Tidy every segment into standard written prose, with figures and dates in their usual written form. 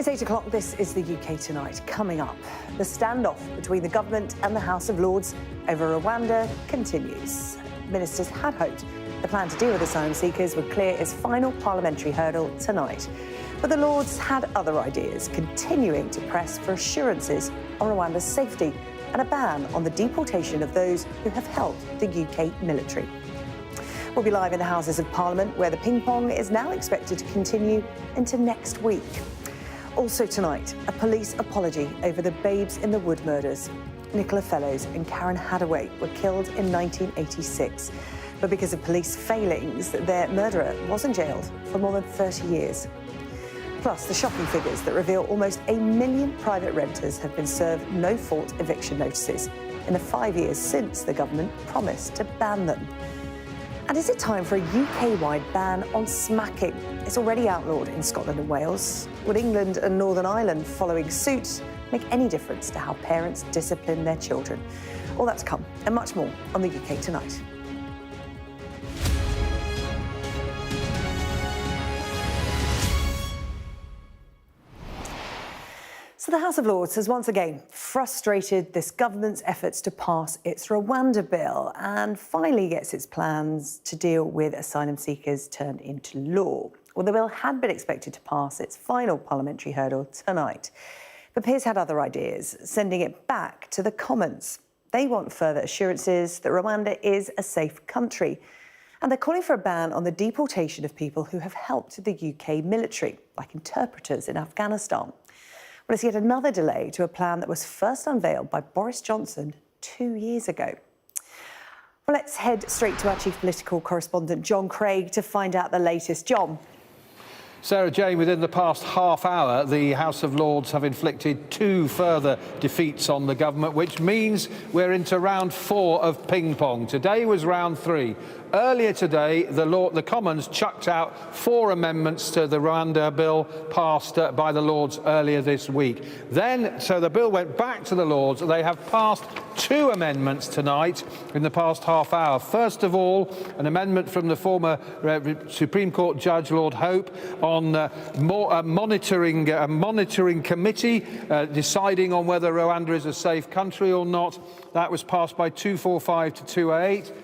It's 8 o'clock. This is the UK Tonight. Coming up, the standoff between the government and the House of Lords over Rwanda continues. Ministers had hoped the plan to deal with asylum seekers would clear its final parliamentary hurdle tonight. But the Lords had other ideas, continuing to press for assurances on Rwanda's safety and a ban on the deportation of those who have helped the UK military. We'll be live in the Houses of Parliament, where the ping-pong is now expected to continue into next week. Also tonight, a police apology over the Babes in the Wood murders. Nicola Fellows and Karen Hadaway were killed in 1986. But because of police failings, their murderer wasn't jailed for more than 30 years. Plus, the shocking figures that reveal almost 1 million private renters have been served no-fault eviction notices in the 5 years since the government promised to ban them. And is it time for a UK-wide ban on smacking? It's already outlawed in Scotland and Wales. Would England and Northern Ireland following suit make any difference to how parents discipline their children? All that to come, and much more on the UK Tonight. So the House of Lords has once again frustrated this government's efforts to pass its Rwanda Bill and finally gets its plans to deal with asylum seekers turned into law. Well, the bill had been expected to pass its final parliamentary hurdle tonight, but Peers had other ideas, sending it back to the Commons. They want further assurances that Rwanda is a safe country, and they're calling for a ban on the deportation of people who have helped the UK military, like interpreters in Afghanistan. Well, it's yet another delay to a plan that was first unveiled by Boris Johnson 2 years ago. Well, let's head straight to our chief political correspondent, John Craig, to find out the latest. John. Sarah-Jane, within the past half hour, the House of Lords have inflicted 2 further defeats on the government, which means we're into round 4 of ping-pong. Today was round 3. Earlier today, the Commons chucked out 4 amendments to the Rwanda Bill passed by the Lords earlier this week. So the bill went back to the Lords. They have passed 2 amendments tonight in the past half hour. First of all, an amendment from the former Supreme Court Judge Lord Hope on a monitoring committee deciding on whether Rwanda is a safe country or not. That was passed by 245 to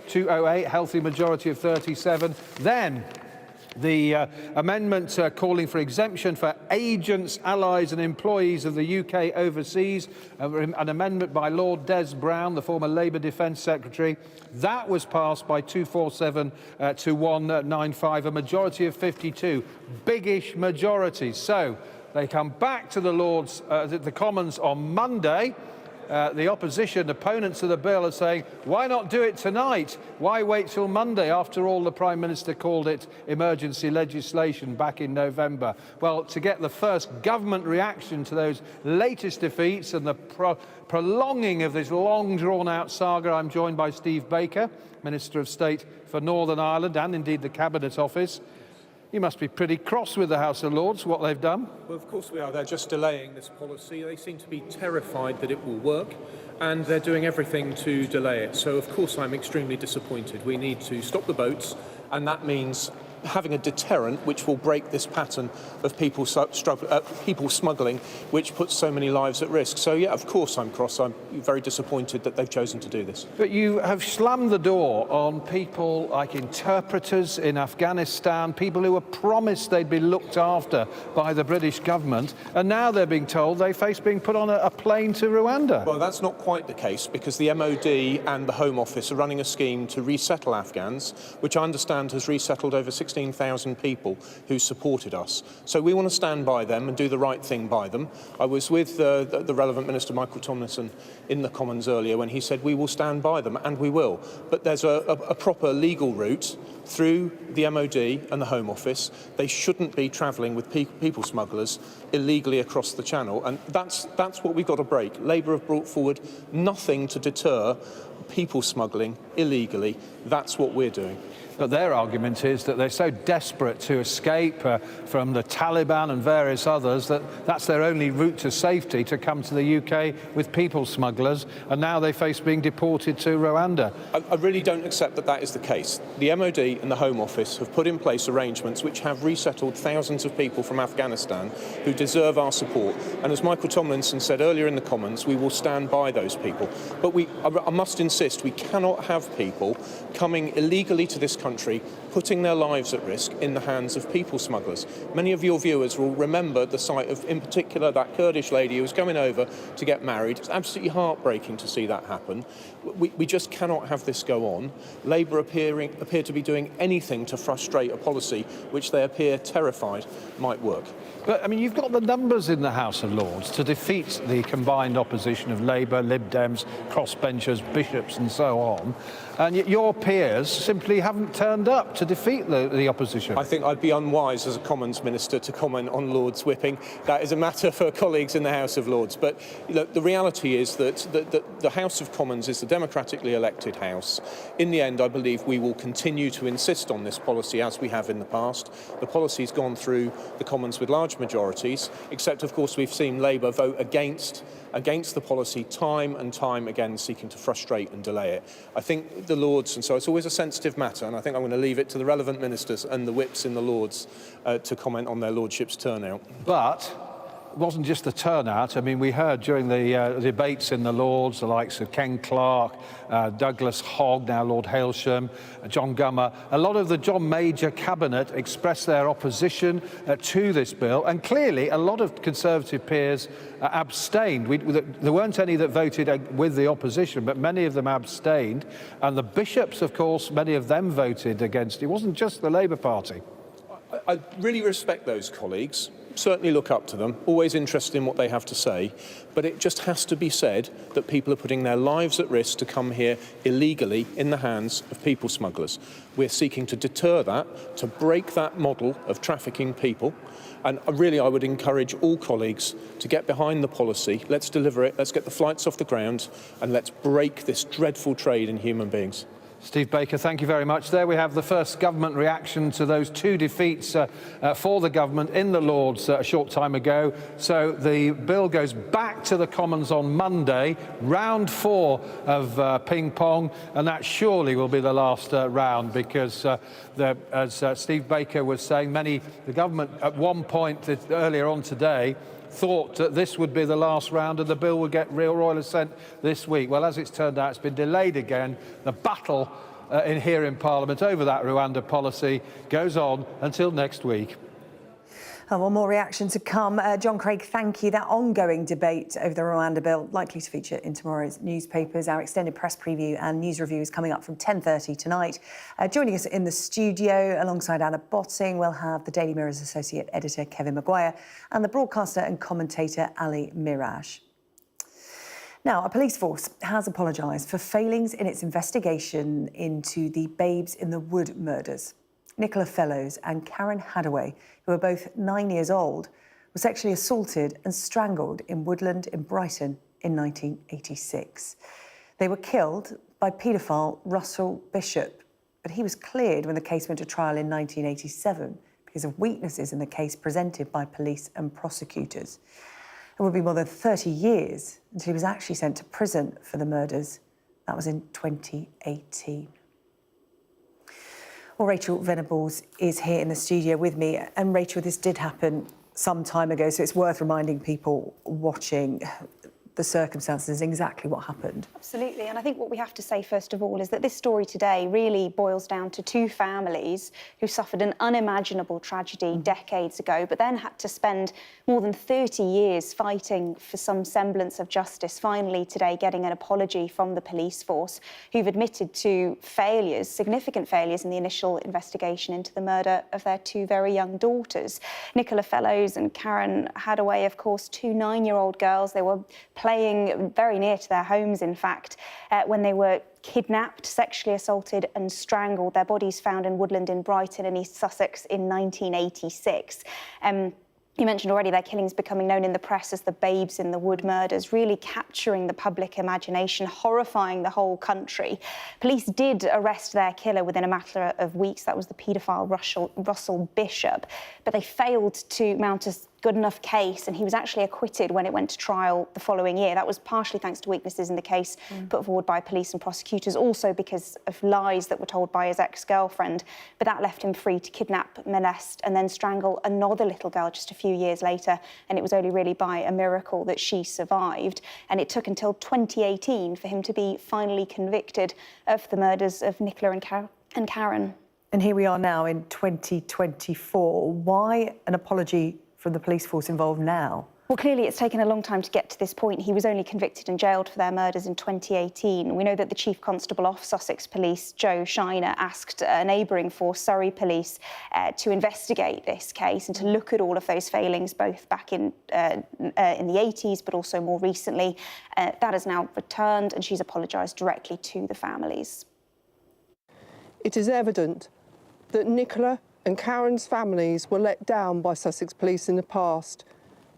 208, healthy majority of 37. Then the amendment calling for exemption for agents, allies and employees of the UK overseas, an amendment by Lord Des Brown, the former Labour Defence Secretary. That was passed by 247 to 195, a majority of 52. Biggish majorities. So they come back to the Lords, the Commons on Monday. The opposition opponents of the bill are saying, why not do it tonight? Why wait till Monday? After all, the Prime Minister called it emergency legislation back in November. Well, to get the first government reaction to those latest defeats and the prolonging of this long drawn-out saga, I'm joined by Steve Baker, Minister of State for Northern Ireland and indeed the Cabinet Office. You must be pretty cross with the House of Lords, what they've done. Well, of course we are. They're just delaying this policy. They seem to be terrified that it will work, and they're doing everything to delay it. So, of course, I'm extremely disappointed. We need to stop the boats, and that means having a deterrent which will break this pattern of people smuggling, which puts so many lives at risk. So, yeah, of course I'm cross. I'm very disappointed that they've chosen to do this. But you have slammed the door on people like interpreters in Afghanistan, people who were promised they'd be looked after by the British government, and now they're being told they face being put on a plane to Rwanda. Well, that's not quite the case, because the MOD and the Home Office are running a scheme to resettle Afghans, which I understand has resettled over 16,000 people who supported us. So we want to stand by them and do the right thing by them. I was with the relevant Minister, Michael Tomlinson, in the Commons earlier when he said we will stand by them, and we will. But there's a proper legal route through the MOD and the Home Office. They shouldn't be travelling with people smugglers illegally across the Channel, and that's what we've got to break. Labour have brought forward nothing to deter people smuggling illegally. That's what we're doing. But their argument is that they're so desperate to escape from the Taliban and various others that that's their only route to safety, to come to the UK with people smugglers, and now they face being deported to Rwanda. I really don't accept that that is the case. The MOD and the Home Office have put in place arrangements which have resettled thousands of people from Afghanistan who deserve our support. And as Michael Tomlinson said earlier in the Commons, we will stand by those people. But I must insist, we cannot have people coming illegally to this country, putting their lives at risk in the hands of people smugglers. Many of your viewers will remember the sight of, in particular, that Kurdish lady who was coming over to get married. It's absolutely heartbreaking to see that happen. We just cannot have this go on. Labour appear to be doing anything to frustrate a policy which they appear terrified might work. But, I mean, you've got the numbers in the House of Lords to defeat the combined opposition of Labour, Lib Dems, crossbenchers, bishops and so on. And yet your peers simply haven't turned up to defeat the opposition. I think I'd be unwise as a Commons Minister to comment on Lords whipping. That is a matter for colleagues in the House of Lords. But look, the reality is that the House of Commons is the democratically elected House. In the end, I believe we will continue to insist on this policy as we have in the past. The policy's gone through the Commons with large majorities, except, of course, we've seen Labour vote against the policy time and time again, seeking to frustrate and delay it. I think the Lords, and so it's always a sensitive matter, and I think I'm going to leave it to the relevant ministers and the whips in the Lords to comment on their lordships' turnout. But it wasn't just the turnout. I mean, we heard during the debates in the Lords, the likes of Ken Clarke, Douglas Hogg, now Lord Hailsham, John Gummer, a lot of the John Major cabinet expressed their opposition to this bill, and clearly a lot of Conservative peers abstained. There weren't any that voted with the opposition, but many of them abstained, and the bishops, of course, many of them voted against. It wasn't just the Labour Party. I really respect those colleagues. Certainly look up to them, always interested in what they have to say, but it just has to be said that people are putting their lives at risk to come here illegally in the hands of people smugglers. We're seeking to deter that, to break that model of trafficking people, and really I would encourage all colleagues to get behind the policy. Let's deliver it, let's get the flights off the ground, and let's break this dreadful trade in human beings. Steve Baker, thank you very much. There we have the first government reaction to those two defeats for the government in the Lords a short time ago. So the bill goes back to the Commons on Monday, round 4 of ping pong, and that surely will be the last round because, as Steve Baker was saying, the government at one point earlier on today thought that this would be the last round and the bill would get real royal assent this week. Well, as it's turned out, it's been delayed again. The battle here in Parliament over that Rwanda policy goes on until next week. One more reaction to come. John Craig, thank you. That ongoing debate over the Rwanda Bill likely to feature in tomorrow's newspapers. Our extended press preview and news review is coming up from 10:30 tonight. Joining us in the studio alongside Anna Botting, we'll have the Daily Mirror's associate editor Kevin Maguire and the broadcaster and commentator Ali Miraj. Now, a police force has apologised for failings in its investigation into the Babes in the Wood murders. Nicola Fellows and Karen Hadaway, who were both 9 years old, were sexually assaulted and strangled in Woodland in Brighton in 1986. They were killed by paedophile Russell Bishop, but he was cleared when the case went to trial in 1987 because of weaknesses in the case presented by police and prosecutors. It would be more than 30 years until he was actually sent to prison for the murders. That was in 2018. Well, Rachel Venables is here in the studio with me. And Rachel, this did happen some time ago, so it's worth reminding people watching the circumstances, exactly what happened. Absolutely, and I think what we have to say first of all is that this story today really boils down to two families who suffered an unimaginable tragedy decades ago, but then had to spend more than 30 years fighting for some semblance of justice, finally today getting an apology from the police force, who've admitted to failures, significant failures in the initial investigation into the murder of their two very young daughters. Nicola Fellows and Karen Hadaway, of course, two 9-year-old girls. They were playing very near to their homes, in fact, when they were kidnapped, sexually assaulted and strangled. Their bodies found in Woodland in Brighton and East Sussex in 1986. You mentioned already their killings becoming known in the press as the Babes in the Wood murders, really capturing the public imagination, horrifying the whole country. Police did arrest their killer within a matter of weeks. That was the paedophile Russell Bishop, but they failed to mount a good enough case, and he was actually acquitted when it went to trial the following year. That was partially thanks to weaknesses in the case put forward by police and prosecutors, also because of lies that were told by his ex-girlfriend. But that left him free to kidnap, molest and then strangle another little girl just a few years later, and it was only really by a miracle that she survived. And it took until 2018 for him to be finally convicted of the murders of Nicola and Karen. And here we are now in 2024. Why an apology from the police force involved now? Well, clearly it's taken a long time to get to this point. He was only convicted and jailed for their murders in 2018. We know that the Chief Constable of Sussex Police, Joe Shiner, asked a neighbouring force, Surrey Police, to investigate this case and to look at all of those failings, both back in the 80s, but also more recently. That has now returned, and she's apologised directly to the families. It is evident that Nicola and Karen's families were let down by Sussex Police in the past,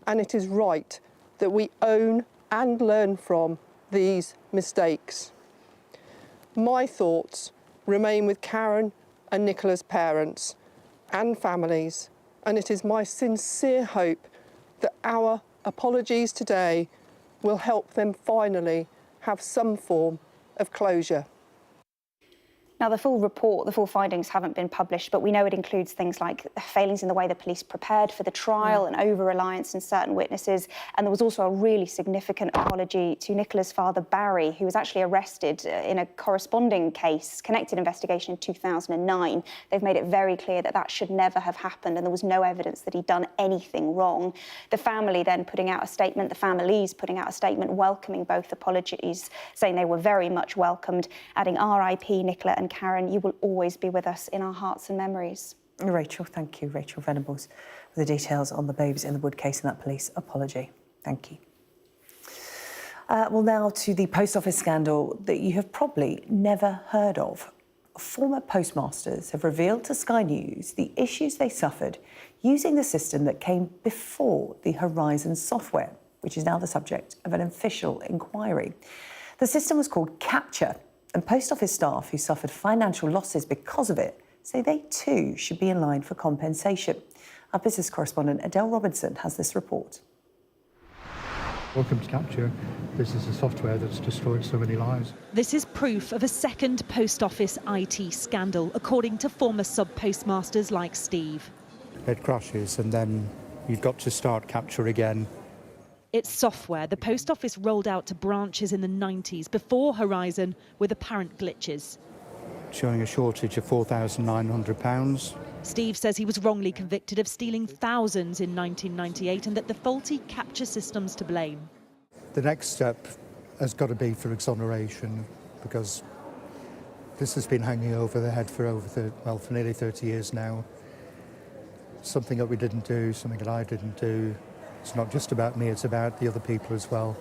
and it is right that we own and learn from these mistakes. My thoughts remain with Karen and Nicola's parents and families, and it is my sincere hope that our apologies today will help them finally have some form of closure. Now, the full report, the full findings haven't been published, but we know it includes things like failings in the way the police prepared for the trial and over-reliance on certain witnesses. And there was also a really significant apology to Nicola's father, Barry, who was actually arrested in a corresponding case, connected investigation in 2009. They've made it very clear that that should never have happened, and there was no evidence that he'd done anything wrong. The family then putting out a statement, the families putting out a statement welcoming both apologies, saying they were very much welcomed, adding R.I.P. Nicola and Karen, you will always be with us in our hearts and memories. Rachel, thank you. Rachel Venables with the details on the Babes in the Wood case and that police apology. Thank you. Well, now to the post office scandal that you have probably never heard of. Former postmasters have revealed to Sky News the issues they suffered using the system that came before the Horizon software, which is now the subject of an official inquiry. The system was called Capture, and post office staff who suffered financial losses because of it say they too should be in line for compensation. Our business correspondent Adele Robinson has this report. Welcome to Capture. This is the software that's destroyed so many lives. This is proof of a second post office IT scandal, according to former sub-postmasters like Steve. It crashes and then you've got to start Capture again. It's software the post office rolled out to branches in the 90s before Horizon with apparent glitches. Showing a shortage of £4,900. Steve says he was wrongly convicted of stealing thousands in 1998 and that the faulty Capture system's to blame. The next step has got to be for exoneration, because this has been hanging over their head for for nearly 30 years now. Something that we didn't do, something that I didn't do. It's not just about me, it's about the other people as well.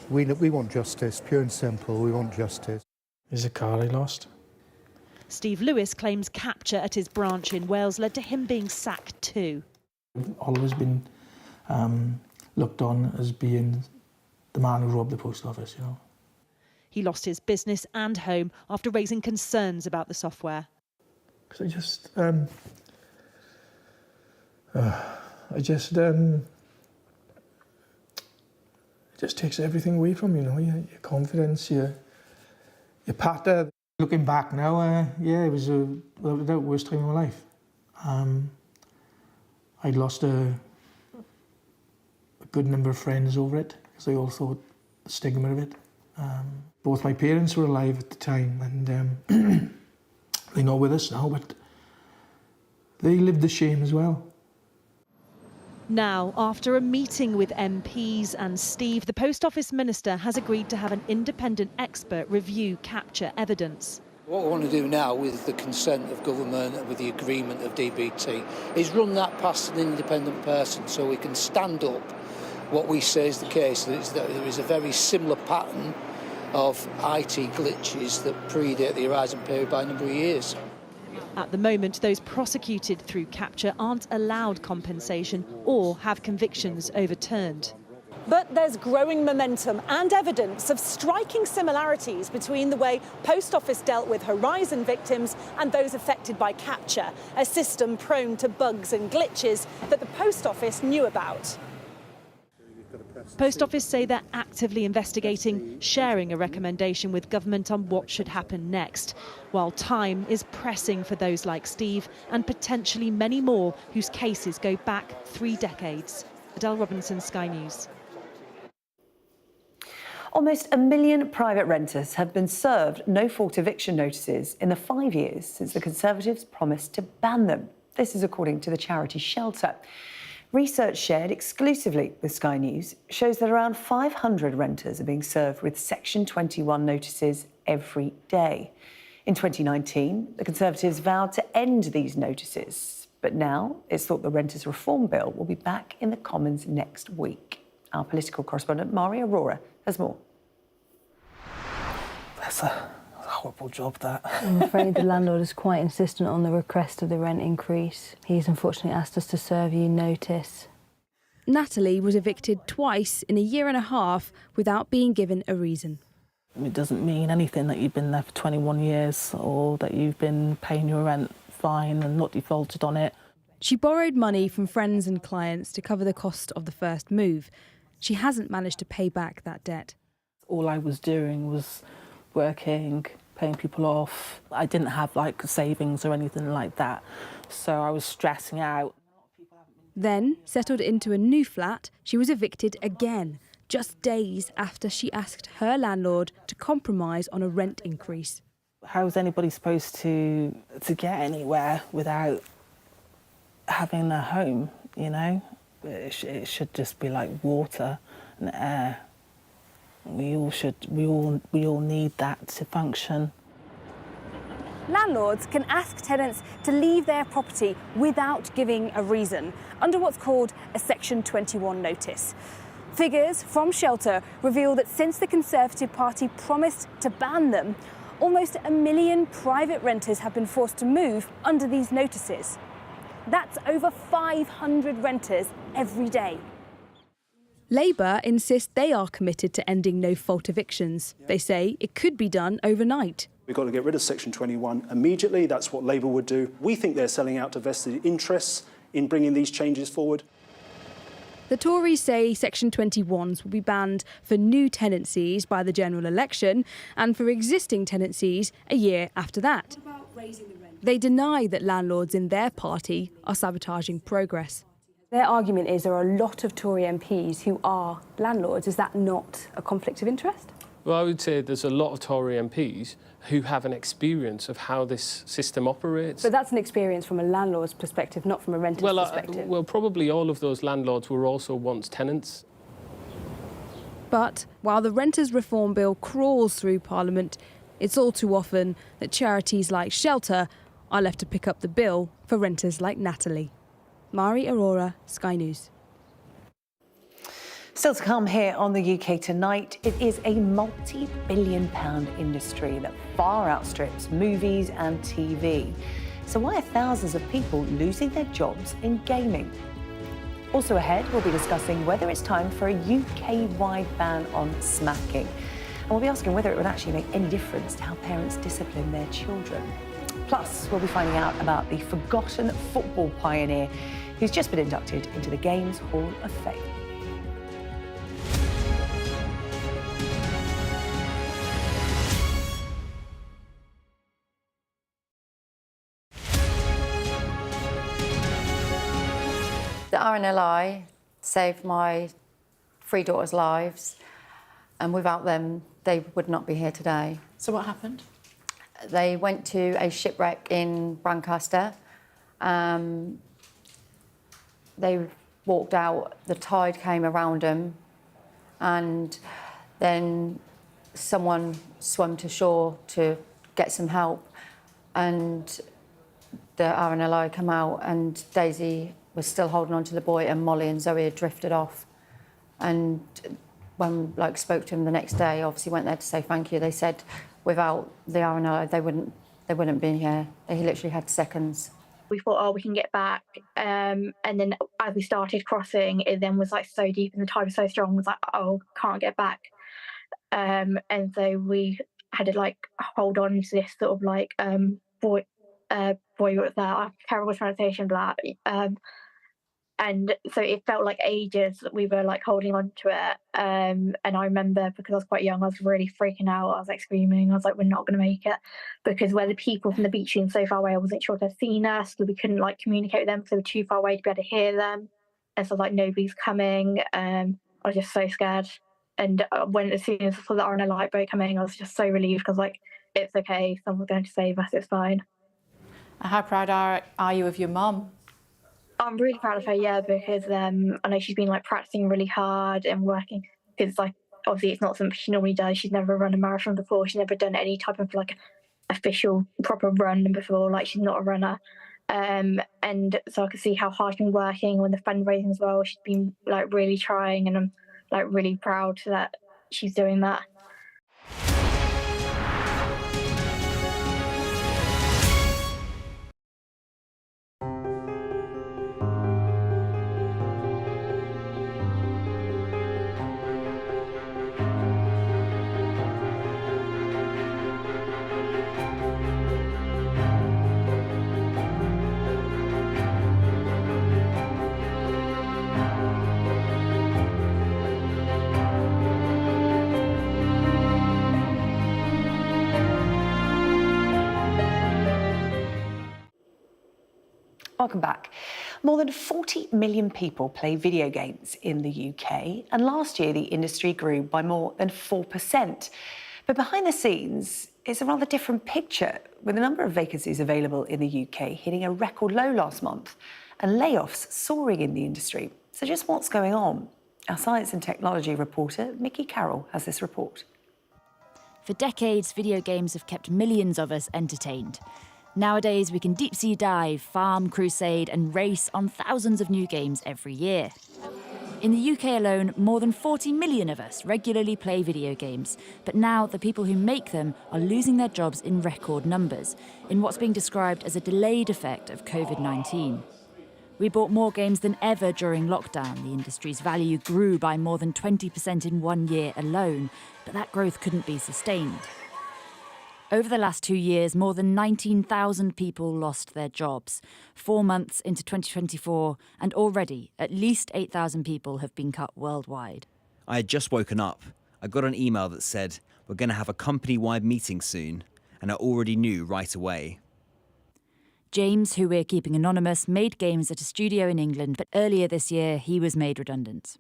We want justice, pure and simple, we want justice. Is a car he lost? Steve Lewis claims Capture at his branch in Wales led to him being sacked too. I've always been looked on as being the man who robbed the post office, you know. He lost his business and home after raising concerns about the software. Because it just takes everything away from you, your confidence, your patter. Looking back now, yeah, it was the worst time of my life. I'd lost a good number of friends over it, because they all thought the stigma of it. Both my parents were alive at the time, and they're not with us now, but they lived the shame as well. Now, after a meeting with MPs and Steve, the Post Office Minister has agreed to have an independent expert review Capture evidence. What we want to do now, with the consent of government and with the agreement of DBT, is run that past an independent person so we can stand up what we say is the case, that there is a very similar pattern of IT glitches that predate the Horizon period by a number of years. At the moment, those prosecuted through capture aren't allowed compensation or have convictions overturned. But there's growing momentum and evidence of striking similarities between the way Post Office dealt with Horizon victims and those affected by capture, a system prone to bugs and glitches that the Post Office knew about. Post Office say they're actively investigating, sharing a recommendation with government on what should happen next, while time is pressing for those like Steve and potentially many more whose cases go back 3 decades. Adele Robinson, Sky News. Almost 1 million private renters have been served no-fault eviction notices in the 5 years since the Conservatives promised to ban them. This is according to the charity Shelter. Research shared exclusively with Sky News shows that around 500 renters are being served with Section 21 notices every day. In 2019, the Conservatives vowed to end these notices, but now it's thought the Renters Reform Bill will be back in the Commons next week. Our political correspondent, Mari Aurora, has more. That's a horrible job, that. I'm afraid the landlord is quite insistent on the request of the rent increase. He's unfortunately asked us to serve you notice. Natalie was evicted twice in a year and a half without being given a reason. It doesn't mean anything that you've been there for 21 years or that you've been paying your rent fine and not defaulted on it. She borrowed money from friends and clients to cover the cost of the first move. She hasn't managed to pay back that debt. All I was doing was working, paying people off. I didn't have like savings or anything like that, so I was stressing out. Then, settled into a new flat, she was evicted again, just days after she asked her landlord to compromise on a rent increase. How is anybody supposed to get anywhere without having a home, you know? It should just be like water and air. We all need that to function. Landlords can ask tenants to leave their property without giving a reason, under what's called a Section 21 notice. Figures from Shelter reveal that since the Conservative Party promised to ban them, almost 1 million private renters have been forced to move under these notices. That's over 500 renters every day. Labour insist they are committed to ending no-fault evictions. They say it could be done overnight. We've got to get rid of Section 21 immediately. That's what Labour would do. We think they're selling out to vested interests in bringing these changes forward. The Tories say Section 21s will be banned for new tenancies by the general election and for existing tenancies a year after that. What about raising the rent? They deny that landlords in their party are sabotaging progress. Their argument is there are a lot of Tory MPs who are landlords. Is that not a conflict of interest? Well, I would say there's a lot of Tory MPs who have an experience of how this system operates. But that's an experience from a landlord's perspective, not from a renter's perspective. Well, probably all of those landlords were also once tenants. But while the Renters Reform Bill crawls through Parliament, it's all too often that charities like Shelter are left to pick up the bill for renters like Natalie. Mari Aurora, Sky News. Still to come here on the UK Tonight, it is a multi-billion-pound industry that far outstrips movies and TV. So why are thousands of people losing their jobs in gaming? Also ahead, we'll be discussing whether it's time for a UK-wide ban on smacking. And we'll be asking whether it would actually make any difference to how parents discipline their children. Plus, we'll be finding out about the forgotten football pioneer who's just been inducted into the Games Hall of Fame. The RNLI saved my 3 daughters' lives, and without them, they would not be here today. So what happened? They went to a shipwreck in Brancaster. They walked out, the tide came around them, and then someone swam to shore to get some help, and the RNLI came out, and Daisy was still holding on to the boy, and Molly and Zoe had drifted off. And when spoke to him the next day, obviously went there to say thank you, they said without the RNLI they they wouldn't be here. They literally had seconds. We thought, oh, we can get back. And then as we started crossing, it then was like so deep and the tide was so strong, it was like, oh, can't get back. And so we had to like hold on to this sort of like boy was there, terrible translation, blah. And so it felt like ages that we were like holding on to it. And I remember, because I was quite young, I was really freaking out. I was like screaming. I was like, we're not going to make it, because where the people from the beach being so far away, I wasn't sure if they'd seen us, so we couldn't like communicate with them because they were too far away to be able to hear them. And so like nobody's coming. I was just so scared. And as soon as I saw the RNA lifeboat coming, I was just so relieved, because like, it's okay, someone's going to save us, it's fine. How proud are you of your mum? I'm really proud of her, yeah, because I know she's been like practicing really hard and working, because like obviously it's not something she normally does. She's never run a marathon before. She's never done any type of like official proper run before. Like, she's not a runner. And so I could see how hard she's been working on the fundraising as well. She's been like really trying, and I'm like really proud that she's doing that. Welcome back. More than 40 million people play video games in the UK, and last year the industry grew by more than 4%. But behind the scenes, it's a rather different picture, with the number of vacancies available in the UK hitting a record low last month and layoffs soaring in the industry. So just what's going on? Our science and technology reporter, Mickey Carroll, has this report. For decades, video games have kept millions of us entertained. Nowadays, we can deep-sea dive, farm, crusade and race on thousands of new games every year. In the UK alone, more than 40 million of us regularly play video games. But now the people who make them are losing their jobs in record numbers, in what's being described as a delayed effect of COVID-19. We bought more games than ever during lockdown. The industry's value grew by more than 20% in 1 year alone, but that growth couldn't be sustained. Over the last 2 years, more than 19,000 people lost their jobs. 4 months into 2024, and already at least 8,000 people have been cut worldwide. I had just woken up. I got an email that said, we're going to have a company-wide meeting soon, and I already knew right away. James, who we're keeping anonymous, made games at a studio in England, but earlier this year he was made redundant.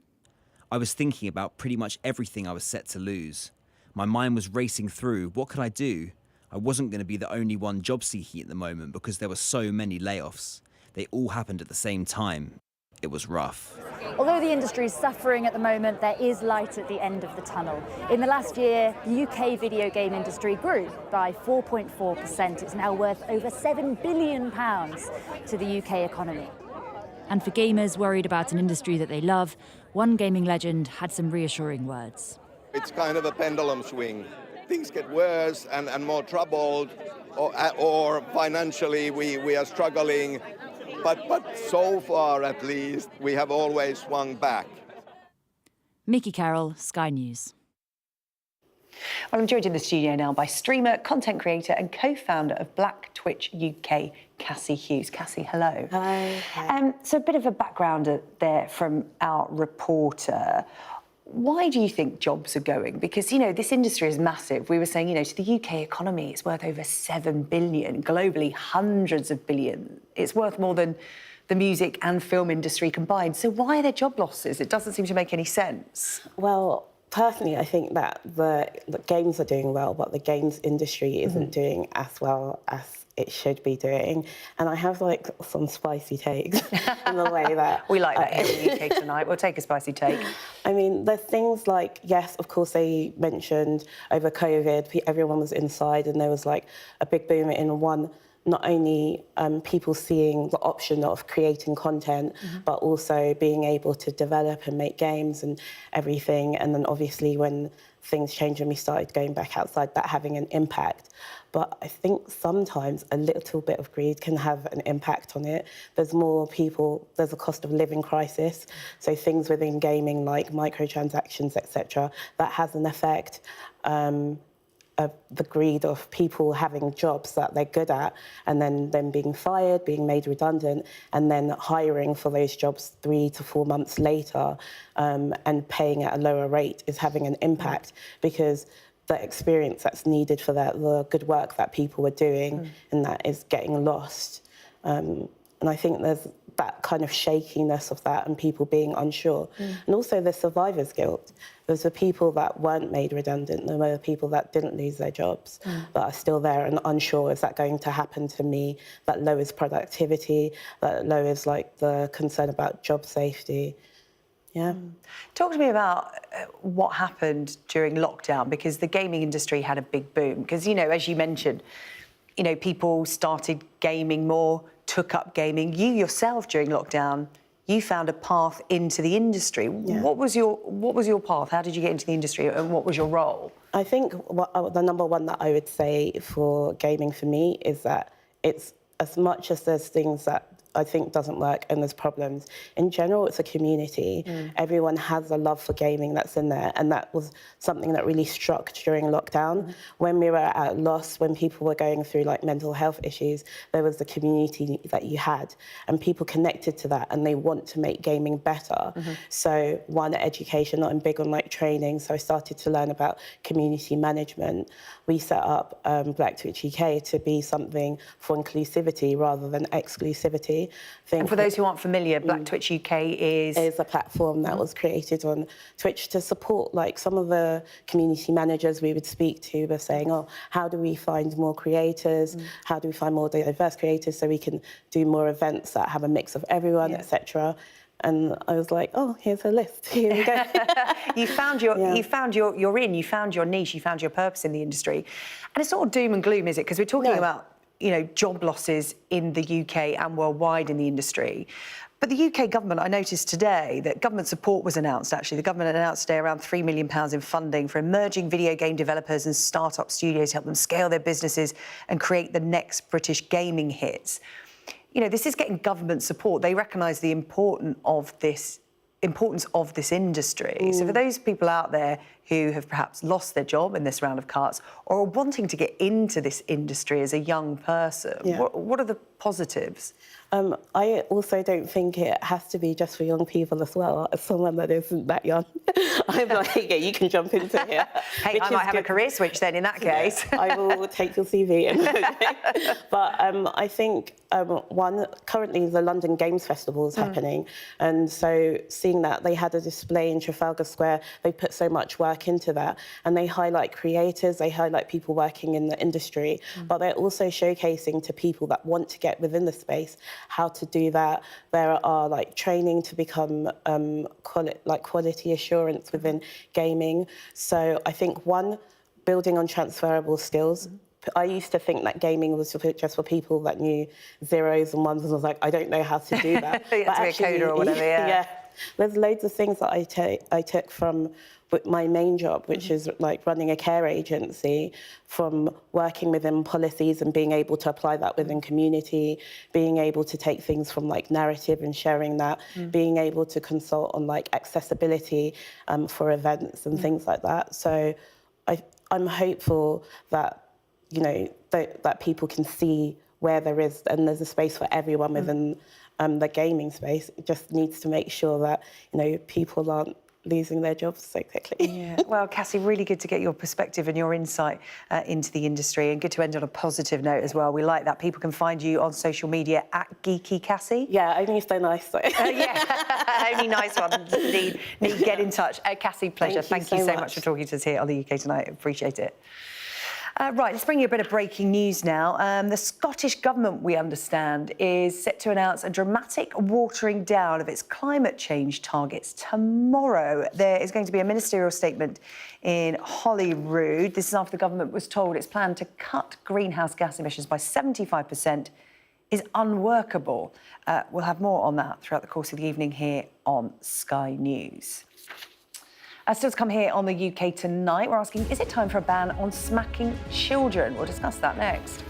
I was thinking about pretty much everything I was set to lose. My mind was racing through, what could I do? I wasn't going to be the only one job seeking at the moment because there were so many layoffs. They all happened at the same time. It was rough. Although the industry is suffering at the moment, there is light at the end of the tunnel. In the last year, the UK video game industry grew by 4.4%. It's now worth over £7 billion to the UK economy. And for gamers worried about an industry that they love, one gaming legend had some reassuring words. It's kind of a pendulum swing. Things get worse and more troubled, or financially we are struggling. But so far, at least, we have always swung back. Mickey Carroll, Sky News. Well, I'm joined in the studio now by streamer, content creator and co-founder of Black Twitch UK, Cassie Hughes. Cassie, hello. Hello. So a bit of a background there from our reporter. Why do you think jobs are going? Because, you know, this industry is massive. We were saying, you know, to the UK economy, it's worth over 7 billion, globally hundreds of billions. It's worth more than the music and film industry combined. So why are there job losses? It doesn't seem to make any sense. Well, personally, I think that the games are doing well, but the games industry isn't doing as well as it should be doing. And I have, like, some spicy takes in the way that... We like that here in the UK tonight. We'll take a spicy take. I mean, there's things like, yes, of course, they mentioned over COVID, everyone was inside and there was, like, a big boom in one not only people seeing the option of creating content, but also being able to develop and make games and everything. And then obviously when things changed and we started going back outside, that having an impact. But I think sometimes a little bit of greed can have an impact on it. There's more people, there's a cost of living crisis. So things within gaming like microtransactions, etc., that has an effect. The greed of people having jobs that they're good at and then them being fired, being made redundant, and then hiring for those jobs 3 to 4 months later and paying at a lower rate is having an impact because the experience that's needed for that, the good work that people were doing, and that is getting lost. And I think there's that kind of shakiness of that and people being unsure. And also the survivor's guilt. There's the people that weren't made redundant, there were the people that didn't lose their jobs, but are still there and unsure, is that going to happen to me? That lowers productivity, that lowers like the concern about job safety. Yeah. Talk to me about what happened during lockdown, because the gaming industry had a big boom. Because, you know, as you mentioned, you know, people started gaming more, took up gaming. You yourself, during lockdown, you found a path into the industry. Yeah. What was your path? How did you get into the industry and what was your role? I think the number one that I would say for gaming for me is that it's, as much as there's things that I think doesn't work and there's problems, in general it's a community. Everyone has a love for gaming that's in there, and that was something that really struck during lockdown. When we were at loss, when people were going through like mental health issues, there was the community that you had and people connected to that and they want to make gaming better. So one, education, I'm big on like training, so I started to learn about community management. We set up Black Twitch UK to be something for inclusivity rather than exclusivity. And for those who aren't familiar, Black Twitch UK is a platform that was created on Twitch to support like some of the community managers we would speak to were saying, oh, how do we find more creators? How do we find more diverse creators so we can do more events that have a mix of everyone, etc. And I was like, oh, here's a list. Here we go. you found your niche, you found your purpose in the industry. And it's not all doom and gloom, is it? Because we're talking about, you know, job losses in the UK and worldwide in the industry. But the UK government, I noticed today that government support was announced, actually. The government announced today around £3 million in funding for emerging video game developers and start-up studios to help them scale their businesses and create the next British gaming hits. You know, this is getting government support. They recognise the importance of this industry. So for those people out there who have perhaps lost their job in this round of cuts or are wanting to get into this industry as a young person, what are the positives? I also don't think it has to be just for young people as well. As someone that isn't that young, I'm like, yeah, you can jump into here. Hey, I might have a career switch then in that case. I will take your CV. But I think, one, currently the London Games Festival is happening. And so seeing that, they had a display in Trafalgar Square. They put so much work into that. And they highlight creators, they highlight people working in the industry. But they're also showcasing to people that want to get within the space how to do that. There are like training to become quality assurance within gaming. So I think, one, building on transferable skills. I used to think that gaming was just for people that knew zeros and ones, and I was like, I don't know how to do that. You had to be a coder or whatever, yeah. There's loads of things that I took from my main job, which is like running a care agency, from working within policies and being able to apply that within community, being able to take things from like narrative and sharing that, being able to consult on like accessibility for events and things like that. So I'm hopeful that, you know, that people can see where there is, and there's a space for everyone within the gaming space. It just needs to make sure that, you know, people aren't losing their jobs so quickly. Yeah. Well, Cassie, really good to get your perspective and your insight into the industry, and good to end on a positive note as well. We like that. People can find you on social media at Geeky Cassie. Yeah, only so nice though. Yeah, only nice one. Need get in touch. Cassie, pleasure. Thank you so much for talking to us here on the UK Tonight. Appreciate it. Right, let's bring you a bit of breaking news now. The Scottish Government, we understand, is set to announce a dramatic watering down of its climate change targets tomorrow. There is going to be a ministerial statement in Holyrood. This is after the government was told its plan to cut greenhouse gas emissions by 75% is unworkable. We'll have more on that throughout the course of the evening here on Sky News. Still to come here on the UK Tonight, we're asking, is it time for a ban on smacking children? We'll discuss that next.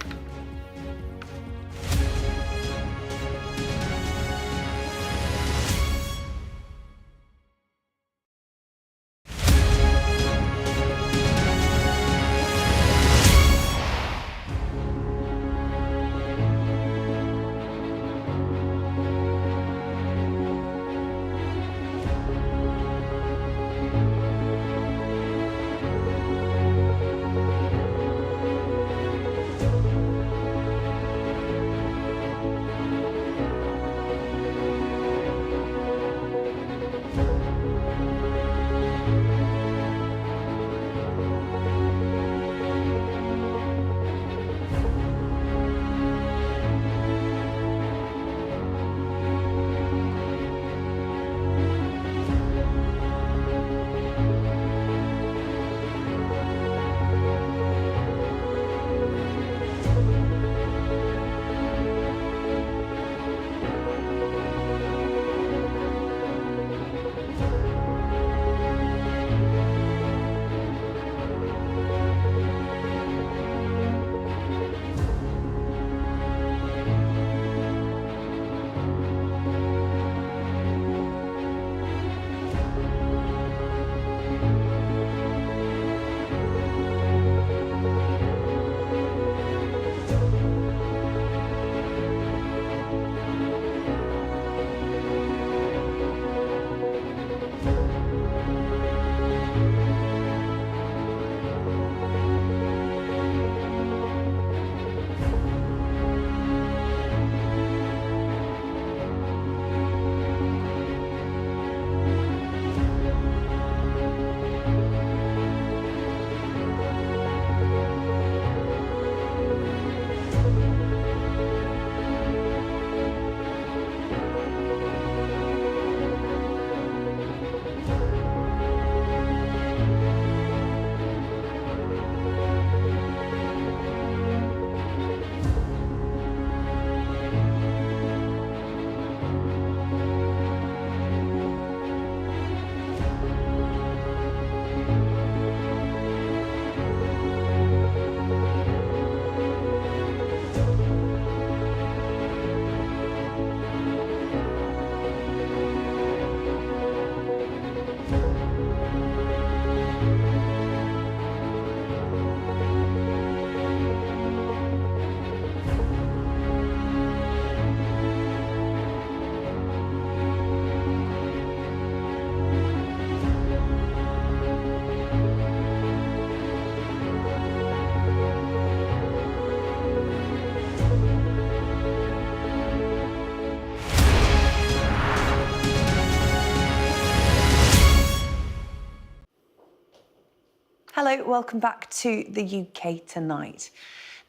Hello, welcome back to the UK Tonight.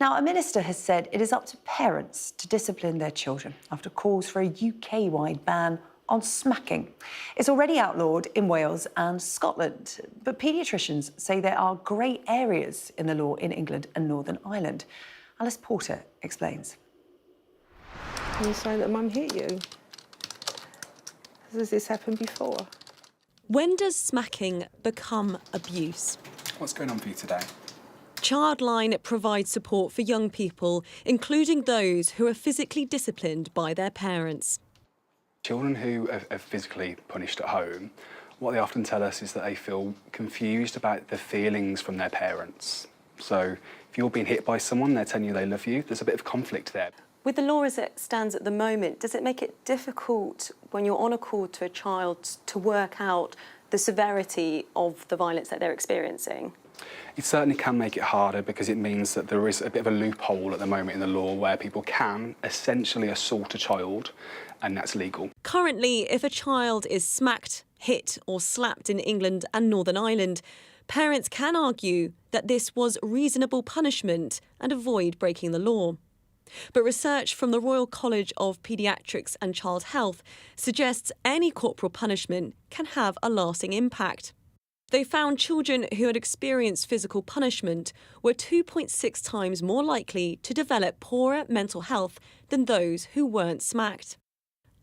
Now, a minister has said it is up to parents to discipline their children after calls for a UK-wide ban on smacking. It's already outlawed in Wales and Scotland, but paediatricians say there are grey areas in the law in England and Northern Ireland. Alice Porter explains. Can you say that Mum hit you? Has this happened before? When does smacking become abuse? What's going on for you today? Childline provides support for young people, including those who are physically disciplined by their parents. Children who are physically punished at home, what they often tell us is that they feel confused about the feelings from their parents. So if you're being hit by someone, they're telling you they love you, there's a bit of conflict there. With the law as it stands at the moment, does it make it difficult when you're on a call to a child to work out the severity of the violence that they're experiencing? It certainly can make it harder because it means that there is a bit of a loophole at the moment in the law where people can essentially assault a child, and that's legal. Currently, if a child is smacked, hit or slapped in England and Northern Ireland, parents can argue that this was reasonable punishment and avoid breaking the law. But research from the Royal College of Paediatrics and Child Health suggests any corporal punishment can have a lasting impact. They found children who had experienced physical punishment were 2.6 times more likely to develop poorer mental health than those who weren't smacked.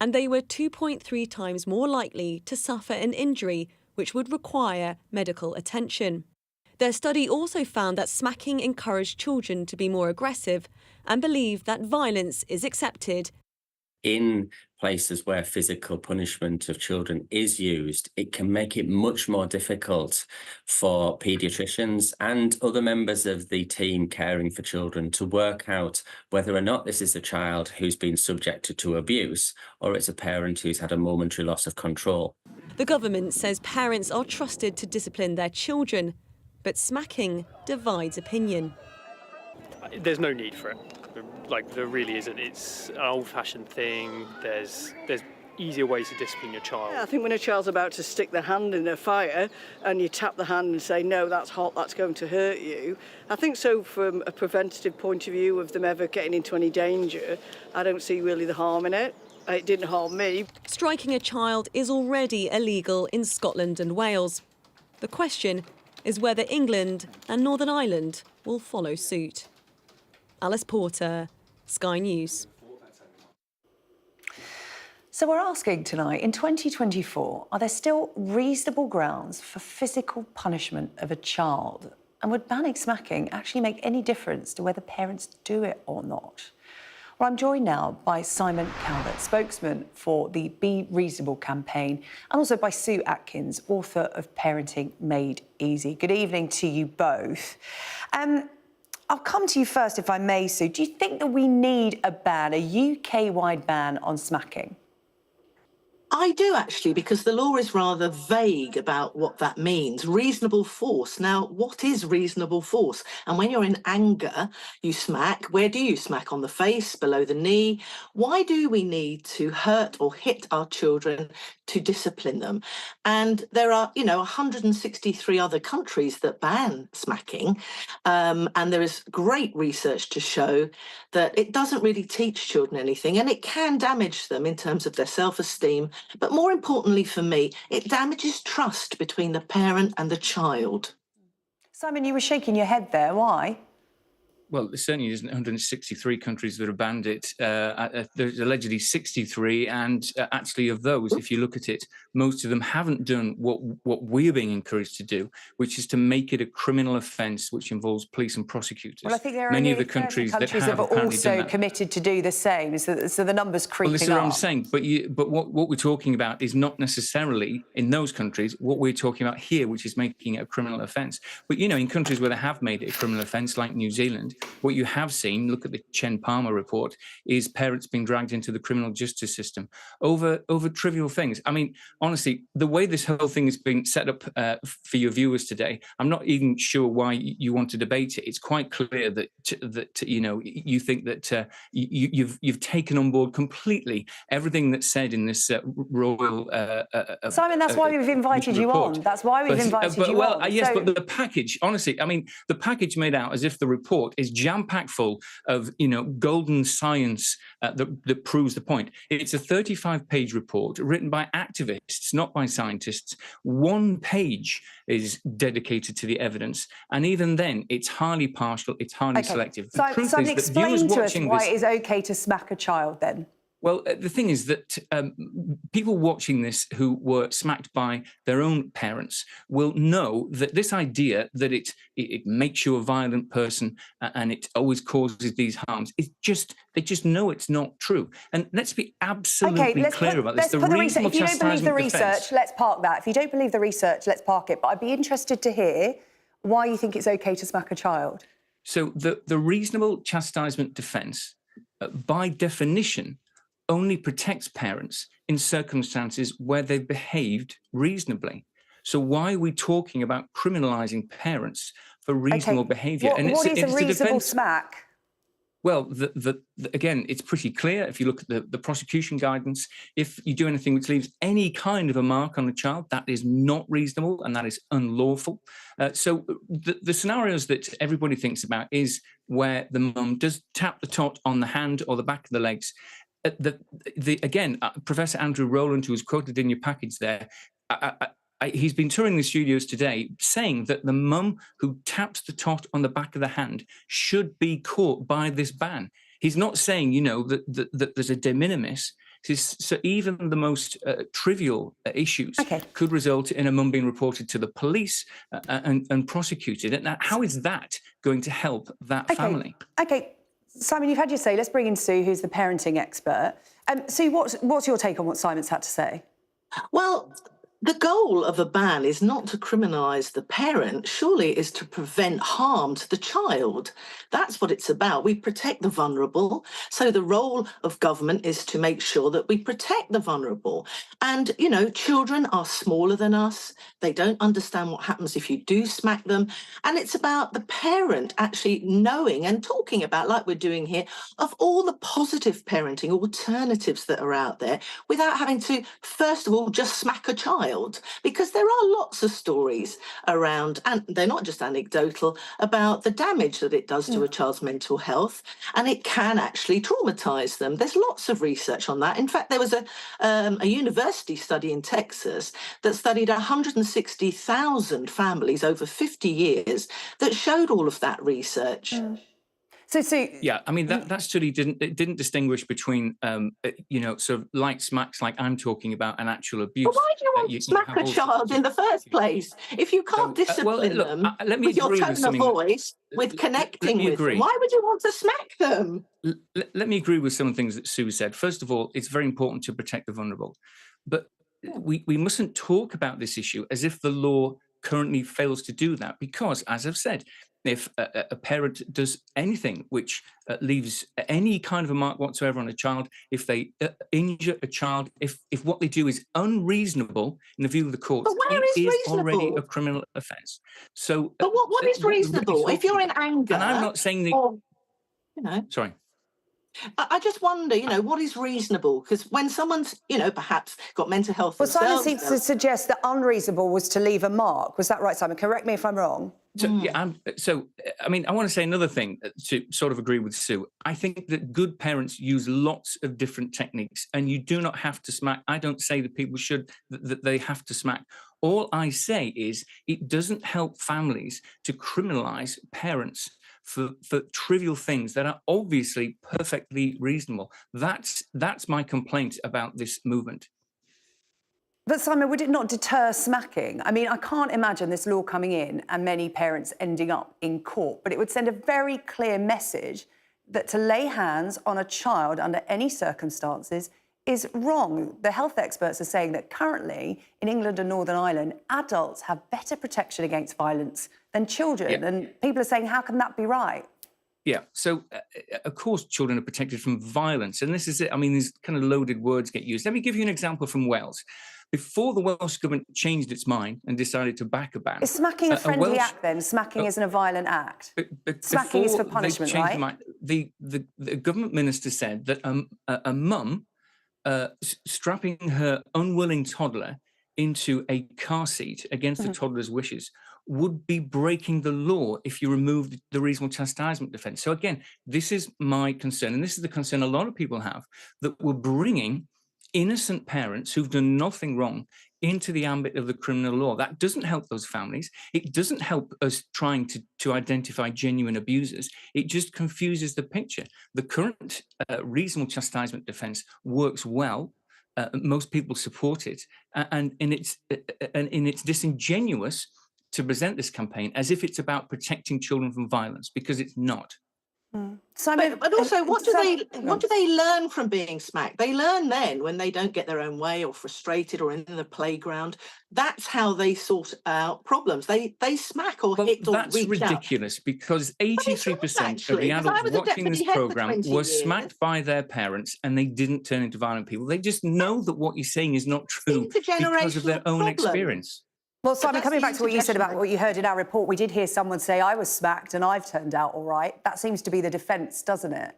And they were 2.3 times more likely to suffer an injury which would require medical attention. Their study also found that smacking encouraged children to be more aggressive and believed that violence is accepted. In places where physical punishment of children is used, it can make it much more difficult for paediatricians and other members of the team caring for children to work out whether or not this is a child who's been subjected to abuse or it's a parent who's had a momentary loss of control. The government says parents are trusted to discipline their children, but smacking divides opinion. There's no need for it. There really isn't. It's an old-fashioned thing. There's easier ways to discipline your child. Yeah, I think when a child's about to stick their hand in a fire and you tap the hand and say, no, that's hot, that's going to hurt you, I think so from a preventative point of view of them ever getting into any danger, I don't see really the harm in it. It didn't harm me. Striking a child is already illegal in Scotland and Wales. The question is whether England and Northern Ireland will follow suit. Alice Porter, Sky News. So we're asking tonight, in 2024, are there still reasonable grounds for physical punishment of a child? And would banning smacking actually make any difference to whether parents do it or not? Well, I'm joined now by Simon Calvert, spokesman for the Be Reasonable campaign, and also by Sue Atkins, author of Parenting Made Easy. Good evening to you both. I'll come to you first, if I may, Sue. Do you think that we need a ban, a UK-wide ban on smacking? I do, actually, because the law is rather vague about what that means. Reasonable force. Now, what is reasonable force? And when you're in anger, you smack. Where do you smack? On the face, below the knee? Why do we need to hurt or hit our children to discipline them? And there are, 163 other countries that ban smacking. And there is great research to show that it doesn't really teach children anything, and it can damage them in terms of their self-esteem. But more importantly for me, it damages trust between the parent and the child. Simon, you were shaking your head there. Why? Well, there certainly isn't 163 countries that have banned it. There's allegedly 63, and actually of those, if you look at it, most of them haven't done what we're being encouraged to do, which is to make it a criminal offence which involves police and prosecutors. Well, I think there are many of nearly the countries 30 that have also committed to do the same, so the numbers creeping up. Well, this is what I'm saying, but what we're talking about is not necessarily, in those countries, what we're talking about here, which is making it a criminal offence. But, in countries where they have made it a criminal offence, like New Zealand, what you have seen, look at the Chen Palmer report, is parents being dragged into the criminal justice system over trivial things. I mean, honestly, the way this whole thing has been set up for your viewers today, I'm not even sure why you want to debate it. It's quite clear that you think that you've taken on board completely everything that's said in this royal. Simon, that's why we've invited you report. on. That's why we've invited you on. Yes, but the package, honestly, I mean, the package made out as if the report is jam-packed full of, golden science that proves the point. It's a 35-page report written by activists, not by scientists. One page is dedicated to the evidence, and even then, it's highly partial, it's highly selective. The truth Simon, is that explain to us why this, it is okay to smack a child, then. Well, the thing is that people watching this who were smacked by their own parents will know that this idea that it makes you a violent person and it always causes these harms, they just know it's not true. And let's be absolutely clear about this. Let's put the research. If you don't believe the research, let's park that. If you don't believe the research, let's park it. But I'd be interested to hear why you think it's okay to smack a child. So the reasonable chastisement defence, by definition, only protects parents in circumstances where they've behaved reasonably. So why are we talking about criminalising parents for reasonable behaviour? What is a reasonable smack? Well, again, it's pretty clear if you look at the prosecution guidance. If you do anything which leaves any kind of a mark on a child, that is not reasonable and that is unlawful. So the scenarios that everybody thinks about is where the mum does tap the tot on the hand or the back of the legs. Again, Professor Andrew Rowland, who was quoted in your package there, he's been touring the studios today saying that the mum who taps the tot on the back of the hand should be caught by this ban. He's not saying, that there's a de minimis. So even the most trivial issues could result in a mum being reported to the police and prosecuted. And how is that going to help that family? Okay, Simon, you've had your say. Let's bring in Sue, who's the parenting expert. Sue, what's your take on what Simon's had to say? Well, the goal of a ban is not to criminalise the parent, surely is to prevent harm to the child. That's what it's about. We protect the vulnerable. So the role of government is to make sure that we protect the vulnerable. And, children are smaller than us. They don't understand what happens if you do smack them. And it's about the parent actually knowing and talking about, like we're doing here, of all the positive parenting alternatives that are out there without having to, first of all, just smack a child. Because there are lots of stories around, and they're not just anecdotal, about the damage that it does to a child's mental health, and it can actually traumatise them. There's lots of research on that. In fact, there was a university study in Texas that studied 160,000 families over 50 years that showed all of that research. Yeah, I mean that study didn't distinguish between sort of light smacks like I'm talking about and actual abuse. But why do you want to smack a child in the first place if you can't discipline them with your tone of voice, with connecting with them? Why would you want to smack them? Let me agree with some of the things that Sue said. First of all, it's very important to protect the vulnerable, but we mustn't talk about this issue as if the law currently fails to do that, because, as I've said, if a parent does anything which leaves any kind of a mark whatsoever on a child, if they injure a child, if what they do is unreasonable in the view of the courts, it is already a criminal offence. So, but what is reasonable? If you're in anger, and I'm not saying that. Sorry. I just wonder, what is reasonable? Because when someone's, perhaps got mental health. Well, Simon seems to suggest that unreasonable was to leave a mark. Was that right, Simon? Correct me if I'm wrong. So, I want to say another thing to sort of agree with Sue. I think that good parents use lots of different techniques, and you do not have to smack. I don't say that people should, that they have to smack. All I say is it doesn't help families to criminalise parents for trivial things that are obviously perfectly reasonable. That's my complaint about this movement. But Simon, would it not deter smacking? I mean, I can't imagine this law coming in and many parents ending up in court, but it would send a very clear message that to lay hands on a child under any circumstances is wrong. The health experts are saying that currently in England and Northern Ireland, adults have better protection against violence than children. And people are saying, how can that be right? Yeah, so of course children are protected from violence. And this is it. I mean, these kind of loaded words get used. Let me give you an example from Wales. Before the Welsh government changed its mind and decided to back a ban... Is smacking a friendly act then? Smacking isn't a violent act? Smacking is for punishment, right? The government minister said that a mum strapping her unwilling toddler into a car seat against the toddler's wishes would be breaking the law if you removed the reasonable chastisement defence. So again, this is my concern, and this is the concern a lot of people have, that we're bringing innocent parents who've done nothing wrong into the ambit of the criminal law. That doesn't help those families. It doesn't help us trying to identify genuine abusers. It just confuses the picture. The current reasonable chastisement defence works well. Most people support it, and it's disingenuous to present this campaign as if it's about protecting children from violence, because it's not. Simon, but also, what do they learn from being smacked? They learn then when they don't get their own way or frustrated or in the playground. That's how they sort out problems. They smack or hit or that's reach ridiculous out. Because 83% of the adults watching this programme were smacked by their parents and they didn't turn into violent people. They just know that what you're saying is not true because of their own experience. Well, Simon, that's coming the back to what you said about interjection. what you heard in our report, we did hear someone say, I was smacked and I've turned out all right. That seems to be the defence, doesn't it?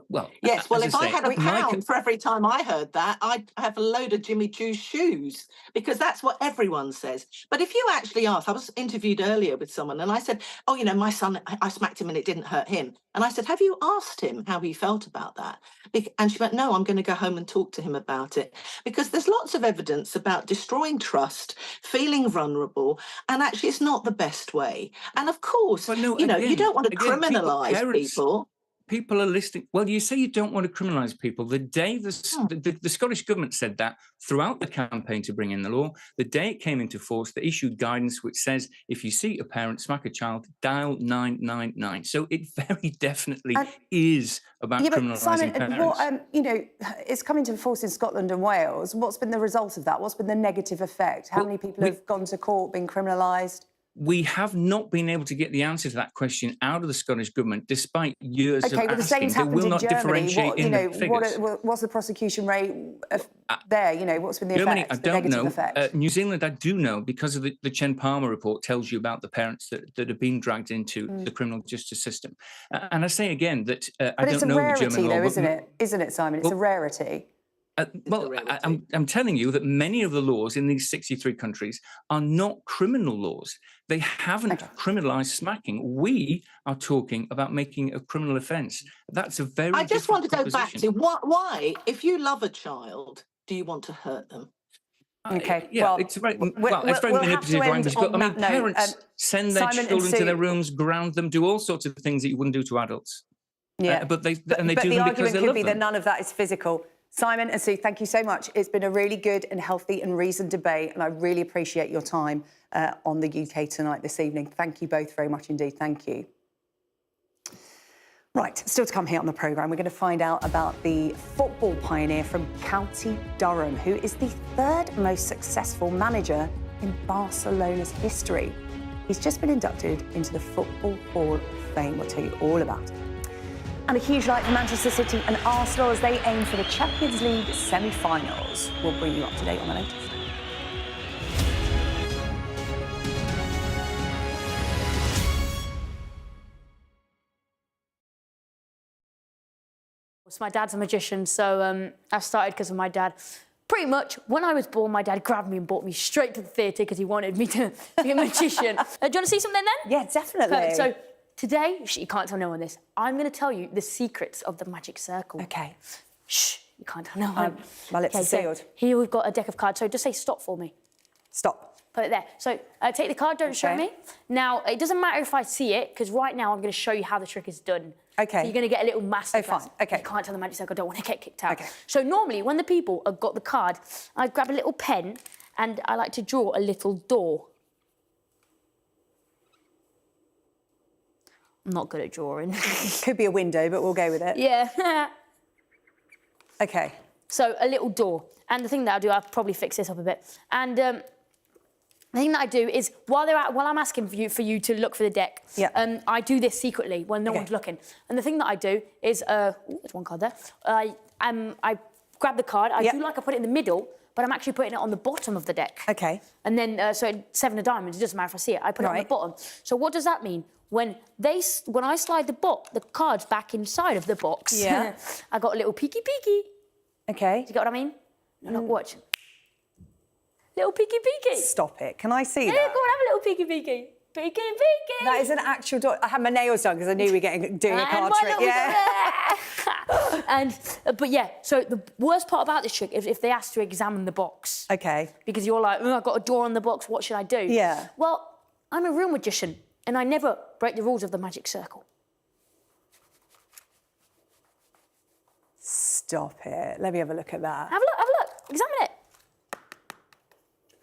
Well, Yes, well, if I had a my pound for every time I heard that, I'd have a load of Jimmy Choo's shoes, because that's what everyone says. But if you actually ask, I was interviewed earlier with someone and I said, oh, you know, my son, I smacked him and it didn't hurt him. And I said, have you asked him how he felt about that? And she went, no, I'm going to go home and talk to him about it. Because there's lots of evidence about destroying trust, feeling vulnerable, and actually it's not the best way. And of course, you know, you don't want to criminalise people. People are listening. Well, you say you don't want to criminalise people. The day the Scottish Government said that throughout the campaign to bring in the law, the day it came into force, they issued guidance which says if you see a parent smack a child, dial 999. So it very definitely is about criminalising Simon, parents. what, you know, it's coming to force in Scotland and Wales. What's been the result of that? What's been the negative effect? How many people have gone to court, been criminalised? We have not been able to get the answer to that question out of the Scottish Government, despite years of Okay, well, the asking. same's They happened will in not Germany. differentiate What, you in know, the figures. what's the prosecution rate there? You know, what's been the Germany, effect, I the don't negative know. effect? New Zealand, I do know, because of the Chen Palmer report tells you about the parents that have been dragged into the criminal justice system. And I say again that I don't know the German law. But it's a rarity, though, isn't it, Simon? It's a rarity. I'm telling you that many of the laws in these 63 countries are not criminal laws. They haven't criminalised smacking. We are talking about making a criminal offence. That's a very I just want to go back proposition. to why, if you love a child, do you want to hurt them? Okay, Yeah, well, it's very, we'll it's very have to manipulative end language. on But I mean, that note. parents send their Simon and children to Sue- their rooms, ground them, do all sorts of things that you wouldn't do to adults. Yeah, but they but do the them because argument they could love be them. that none of that is physical. Simon and Sue, thank you so much. It's been a really good and healthy and reasoned debate, and I really appreciate your time on the UK Tonight this evening. Thank you both very much indeed. Thank you. Right, still to come here on the programme, we're going to find out about the football pioneer from County Durham, who is the third most successful manager in Barcelona's history. He's just been inducted into the Football Hall of Fame. We'll tell you all about it. And a huge night for Manchester City and Arsenal as they aim for the Champions League semi-finals. We'll bring you up to date on the latest. So my dad's a magician, so I started because of my dad. Pretty much, when I was born, my dad grabbed me and brought me straight to the theatre because he wanted me to be a magician. Do you want to see something then? Yeah, definitely. So today, you can't tell no one this, I'm going to tell you the secrets of the magic circle. Okay. Shh, you can't tell no one. My lips are sealed. So here we've got a deck of cards, so just say stop for me. Stop. Put it there. So take the card, don't show me. Now, it doesn't matter if I see it, because right now I'm going to show you how the trick is done. Okay. So you're going to get a little masterclass. Oh, fine. Okay. You can't tell the magic circle, I don't want to get kicked out. Okay. So normally, when the people have got the card, I grab a little pen and I like to draw a little door. I'm not good at drawing. Could be a window, but we'll go with it. Yeah. Okay. So a little door. And the thing that I'll do, I'll probably fix this up a bit. And the thing that I do is, while I'm asking for you to look for the deck, I do this secretly when no one's looking. And the thing that I do is, there's one card there. I grab the card, I do like I put it in the middle, but I'm actually putting it on the bottom of the deck. Okay. And then, so 7 of diamonds, it doesn't matter if I see it, I put it on the bottom. So what does that mean? When I slide the cards back inside of the box, I got a little peeky. Okay. Do you get what I mean? No, watch. Little peeky. Stop it. Can I see Yeah, that? go on, have a little peeky. Peeky. That is an actual door. I had my nails done because I knew we were doing a card trick. And but yeah, so the worst part about this trick is if they ask to examine the box. Okay. Because you're like, I've got a door on the box, what should I do? Yeah. Well, I'm a real magician and I never break the rules of the magic circle. Stop it. Let me have a look at that. Have a look, examine it.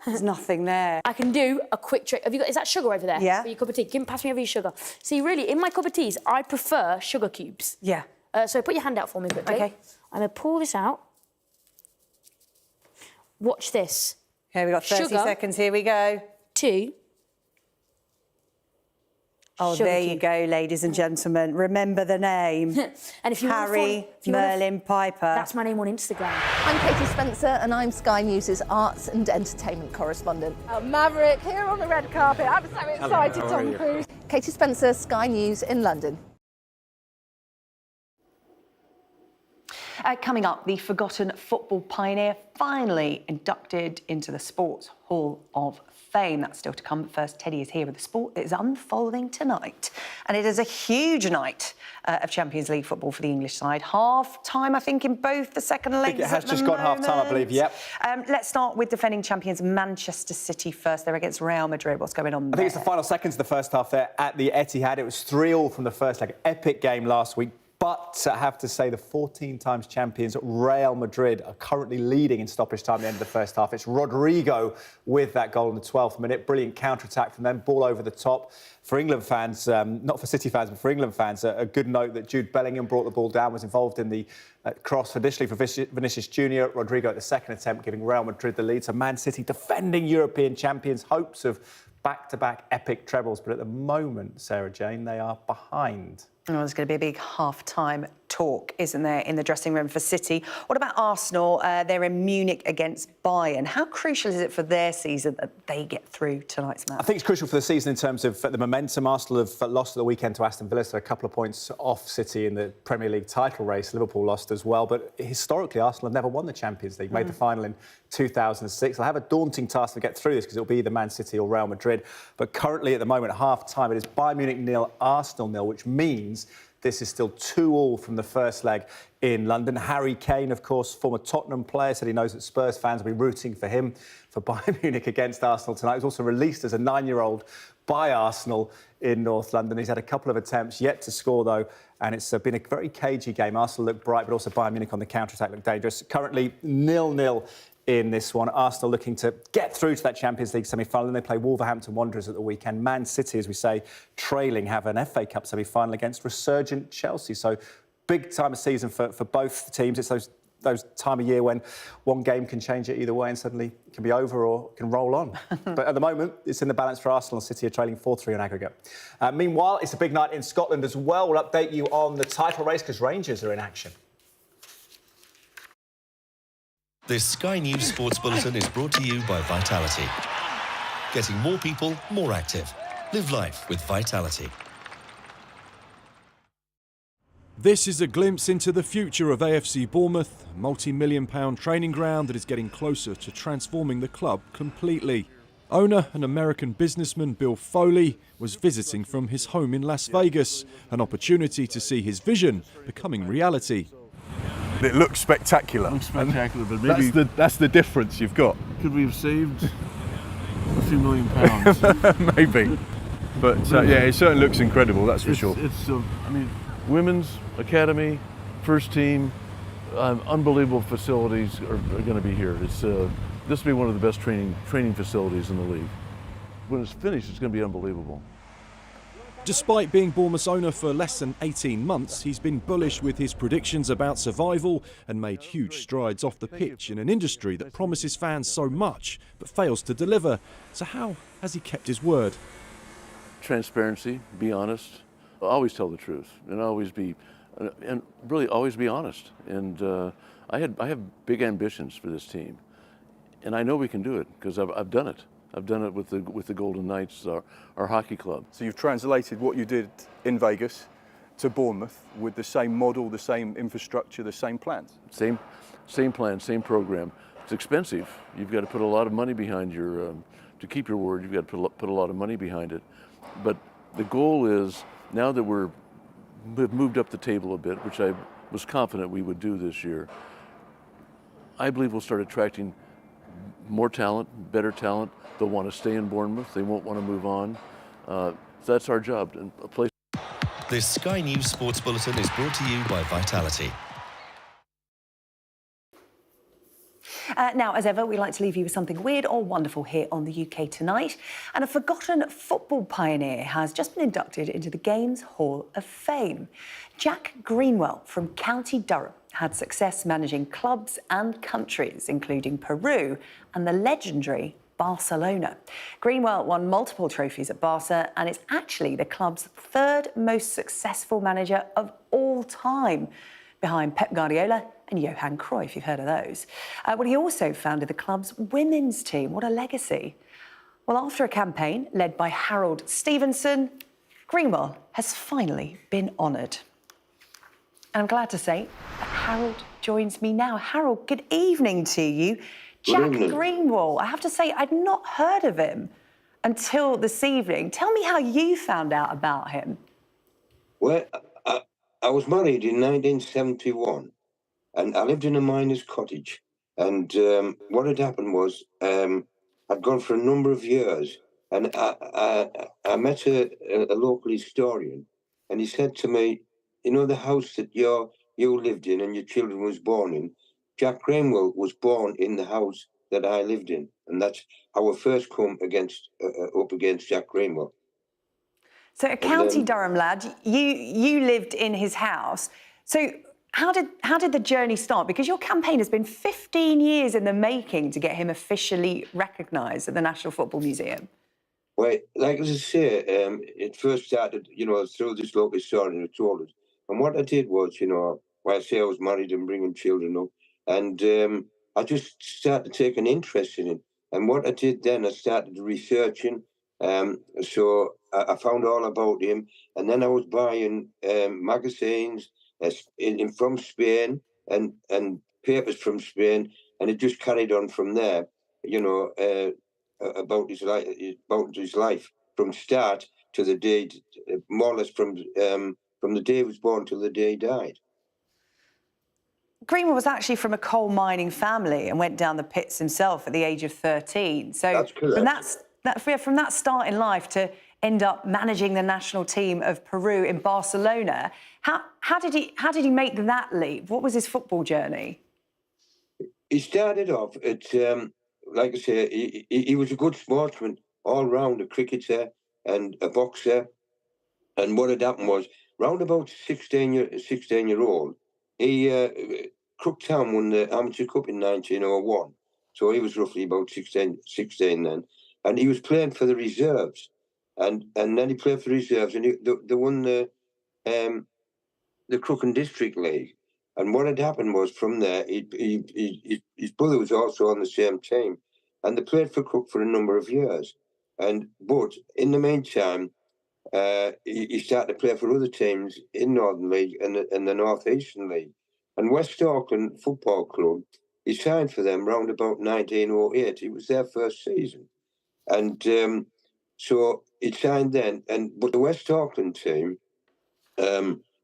There's nothing there. I can do a quick trick. Is that sugar over there? Yeah. For your cup of tea? Pass me over your sugar. See, really, in my cup of teas, I prefer sugar cubes. Yeah. So put your hand out for me quickly. Okay. I'm going to pull this out. Watch this. Okay, we've got 30 seconds. Here we go. 2. Oh, Sugar there cube. you go, ladies and gentlemen. Remember the name. And if you Harry Merlin Piper. That's my name on Instagram. I'm Katie Spencer and I'm Sky News' arts and entertainment correspondent. Maverick here on the red carpet. I'm so excited, Tom Cruise. Katie Spencer, Sky News in London. Coming up, the forgotten football pioneer finally inducted into the Sports Hall of Fame. That's still to come, but first, Teddy is here with the sport that is unfolding tonight. And it is a huge night of Champions League football for the English side. Half-time, I think, in both the second legs. I think it has just gone half-time, I believe, yep. Let's start with defending champions Manchester City first. They're against Real Madrid. What's going on there? I think it's the final seconds of the first half there at the Etihad. It was 3-3 from the first leg. Epic game last week. But I have to say the 14 times champions Real Madrid are currently leading in stoppage time at the end of the first half. It's Rodrigo with that goal in the 12th minute. Brilliant counter-attack from them. Ball over the top. For England fans, not for City fans, but for England fans, a good note that Jude Bellingham brought the ball down, was involved in the cross initially for Vinicius Junior. Rodrigo at the second attempt, giving Real Madrid the lead. So Man City defending European champions, hopes of back-to-back epic trebles. But at the moment, Sarah-Jane, they are behind. Oh, there's going to be a big half-time talk, isn't there, in the dressing room for City. What about Arsenal? They're in Munich against Bayern. How crucial is it for their season that they get through tonight's match? I think it's crucial for the season in terms of the momentum. Arsenal have lost at the weekend to Aston Villa, so a couple of points off City in the Premier League title race. Liverpool lost as well, but historically Arsenal have never won the Champions League. Made the final in 2006. They'll have a daunting task to get through this because it'll be either Man City or Real Madrid. But currently at the moment, at half-time, it is Bayern Munich 0, Arsenal 0, which means this is still 2-2 from the first leg in London. Harry Kane, of course, former Tottenham player, said he knows that Spurs fans will be rooting for him for Bayern Munich against Arsenal tonight. He was also released as a 9-year-old by Arsenal in North London. He's had a couple of attempts, yet to score, though, and it's been a very cagey game. Arsenal look bright, but also Bayern Munich on the counter-attack look dangerous. Currently 0-0 in this one. Arsenal looking to get through to that Champions League semi-final. Then they play Wolverhampton Wanderers at the weekend. Man City, as we say, trailing, have an FA Cup semi-final against resurgent Chelsea. So big time of season for both teams. It's those time of year when one game can change it either way and suddenly it can be over or can roll on. But at the moment, it's in the balance for Arsenal. City are trailing 4-3 on aggregate. Meanwhile, it's a big night in Scotland as well. We'll update you on the title race because Rangers are in action. This Sky News Sports Bulletin is brought to you by Vitality. Getting more people more active. Live life with Vitality. This is a glimpse into the future of AFC Bournemouth, a multi-million-pound training ground that is getting closer to transforming the club completely. Owner and American businessman Bill Foley was visiting from his home in Las Vegas, an opportunity to see his vision becoming reality. It looks spectacular. But maybe that's the difference you've got. Could we have saved a few £1 million? Maybe. But yeah, it certainly looks incredible, that's for sure. I mean, women's academy, first team, unbelievable facilities are going to be here. This will be one of the best training facilities in the league. When it's finished, it's going to be unbelievable. Despite being Bournemouth's owner for less than 18 months, he's been bullish with his predictions about survival and made huge strides off the pitch in an industry that promises fans so much but fails to deliver. So how has he kept his word? Transparency, be honest, always tell the truth, and always be honest. And I have big ambitions for this team, and I know we can do it because I've done it. I've done it with the Golden Knights, our hockey club. So you've translated what you did in Vegas to Bournemouth with the same model, the same infrastructure, the same plans? Same plan, same program. It's expensive. You've got to put a lot of money behind to keep your word, you've got to put a lot of money behind it. But the goal is, now that we've moved up the table a bit, which I was confident we would do this year, I believe we'll start attracting more talent, better talent. They'll want to stay in Bournemouth. They won't want to move on. So that's our job. This Sky News Sports Bulletin is brought to you by Vitality. Now, as ever, we like to leave you with something weird or wonderful here on the UK Tonight. And a forgotten football pioneer has just been inducted into the Games Hall of Fame. Jack Greenwell from County Durham had success managing clubs and countries, including Peru and the legendary Barcelona. Greenwell won multiple trophies at Barca and is actually the club's third most successful manager of all time, behind Pep Guardiola and Johan Cruyff, you've heard of those. Well, he also founded the club's women's team. What a legacy. Well, after a campaign led by Harold Stevenson, Greenwell has finally been honoured. And I'm glad to say that Harold joins me now. Harold, good evening to you. Jack Greenwell, I have to say, I'd not heard of him until this evening. Tell me how you found out about him. Well, I was married in 1971 and I lived in a miner's cottage. And what had happened was I'd gone for a number of years and I met a local historian and he said to me, you know, the house that you lived in and your children was born in, Jack Greenwell was born in the house that I lived in. And that's how I first come up against Jack Greenwell. So a County Durham lad, you lived in his house. So how did the journey start? Because your campaign has been 15 years in the making to get him officially recognised at the National Football Museum. Well, like as I say, it first started, you know, through this local historian who told us. And what I did was, you know, while I say I was married and bringing children up, and I just started taking interest in it. And what I did then, I started researching. So I found all about him. And then I was buying magazines from Spain and papers from Spain. And it just carried on from there, you know, about his life from start to the day, more or less from the day he was born till the day he died. Greenwell was actually from a coal mining family and went down the pits himself at the age of 13. So that's correct. From that start in life to end up managing the national team of Peru in Barcelona, how did he make that leap? What was his football journey? He started off at, like I say, he was a good sportsman all round, a cricketer and a boxer. And what had happened was, round about 16-year-old, he Crooktown won the Amateur Cup in 1901. So he was roughly about 16 then. And he was playing for the reserves. And then he played for the reserves and they won the Crookham District League. And what had happened was from there, his brother was also on the same team. And they played for Crook for a number of years. But in the meantime, he started to play for other teams in Northern League and the North Eastern League. And West Auckland Football Club, he signed for them round about 1908. It was their first season. And so he signed then. But the West Auckland team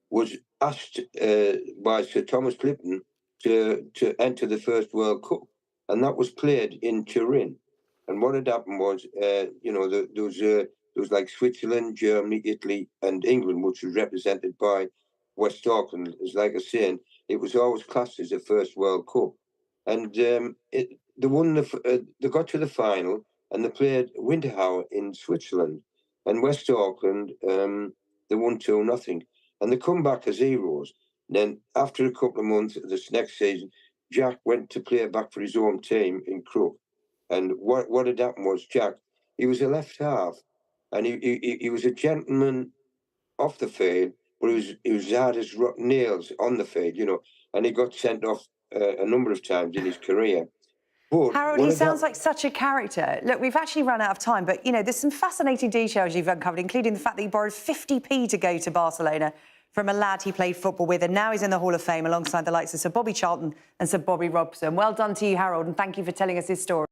was asked by Sir Thomas Clipton to enter the first World Cup. And that was played in Turin. And what had happened was, you know, there was like Switzerland, Germany, Italy, and England, which was represented by West Auckland. As like I was saying, it was always classed as the first World Cup. And they got to the final and they played Winterthur in Switzerland. And West Auckland, they won 2-0. And they come back as heroes. And then after a couple of months, this next season, Jack went to play back for his own team in Crook. And what had happened was Jack, he was a left half. And he was a gentleman off the field, but he was hard as nails on the field, you know. And he got sent off a number of times in his career. But Harold, he sounds like such a character. Look, we've actually run out of time, but, you know, there's some fascinating details you've uncovered, including the fact that he borrowed 50p to go to Barcelona from a lad he played football with, and now he's in the Hall of Fame alongside the likes of Sir Bobby Charlton and Sir Bobby Robson. Well done to you, Harold, and thank you for telling us his story.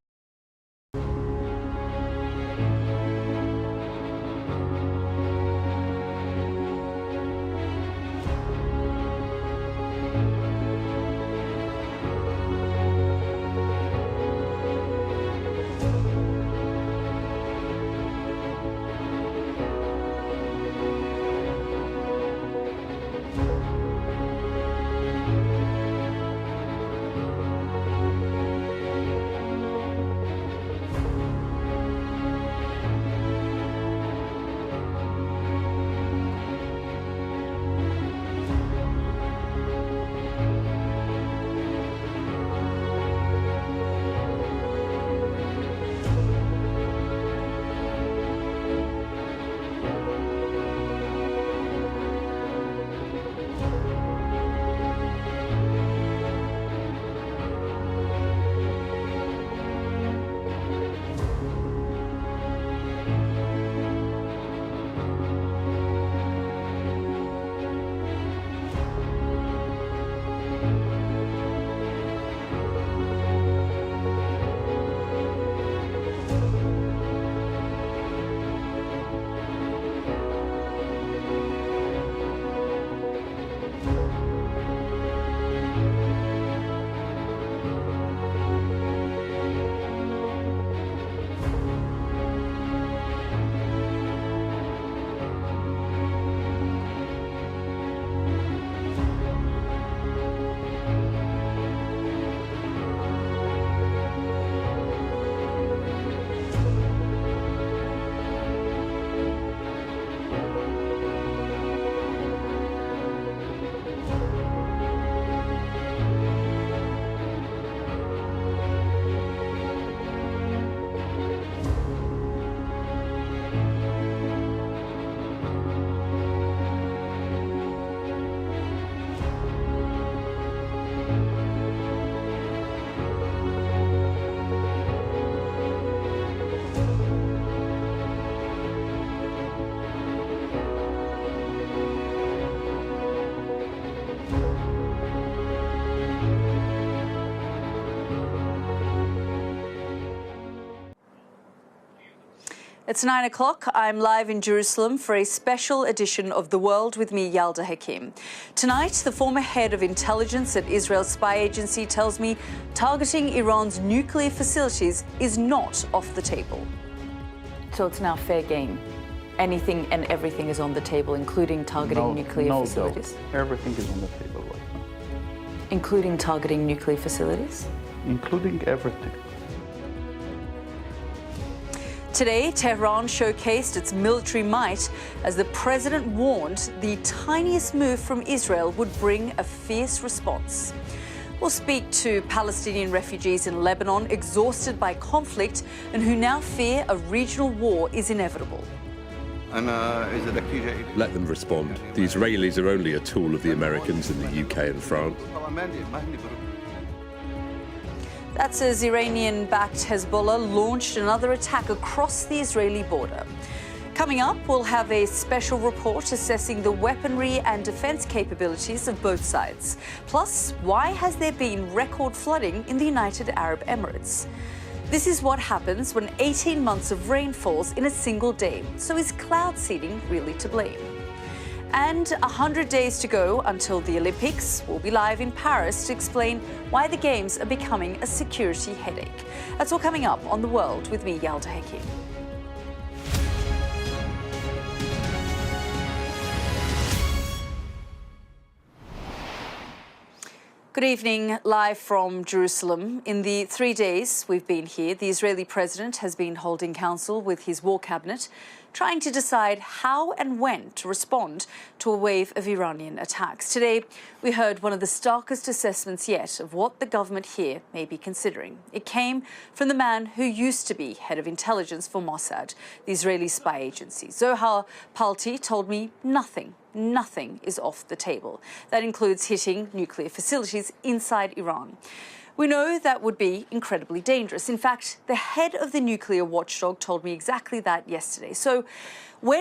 It's 9 o'clock. I'm live in Jerusalem for a special edition of The World with me, Yalda Hakim. Tonight, the former head of intelligence at Israel's spy agency tells me targeting Iran's nuclear facilities is not off the table. So it's now fair game. Anything and everything is on the table, including targeting nuclear facilities? No, everything is on the table right now. Including targeting nuclear facilities? Including everything. Today, Tehran showcased its military might as the president warned the tiniest move from Israel would bring a fierce response. We'll speak to Palestinian refugees in Lebanon exhausted by conflict and who now fear a regional war is inevitable. Let them respond. The Israelis are only a tool of the Americans in the UK and France. That's as Iranian-backed Hezbollah launched another attack across the Israeli border. Coming up, we'll have a special report assessing the weaponry and defence capabilities of both sides. Plus, why has there been record flooding in the United Arab Emirates? This is what happens when 18 months of rain falls in a single day. So is cloud seeding really to blame? And 100 days to go until the Olympics. We'll be live in Paris to explain why the Games are becoming a security headache. That's all coming up on The World with me, Yalda Hakim. Good evening, live from Jerusalem. In the 3 days we've been here, the Israeli president has been holding council with his war cabinet, trying to decide how and when to respond to a wave of Iranian attacks. Today, we heard one of the starkest assessments yet of what the government here may be considering. It came from the man who used to be head of intelligence for Mossad, the Israeli spy agency. Zohar Palti told me nothing is off the table. That includes hitting nuclear facilities inside Iran. We know that would be incredibly dangerous. In fact, the head of the nuclear watchdog told me exactly that yesterday. So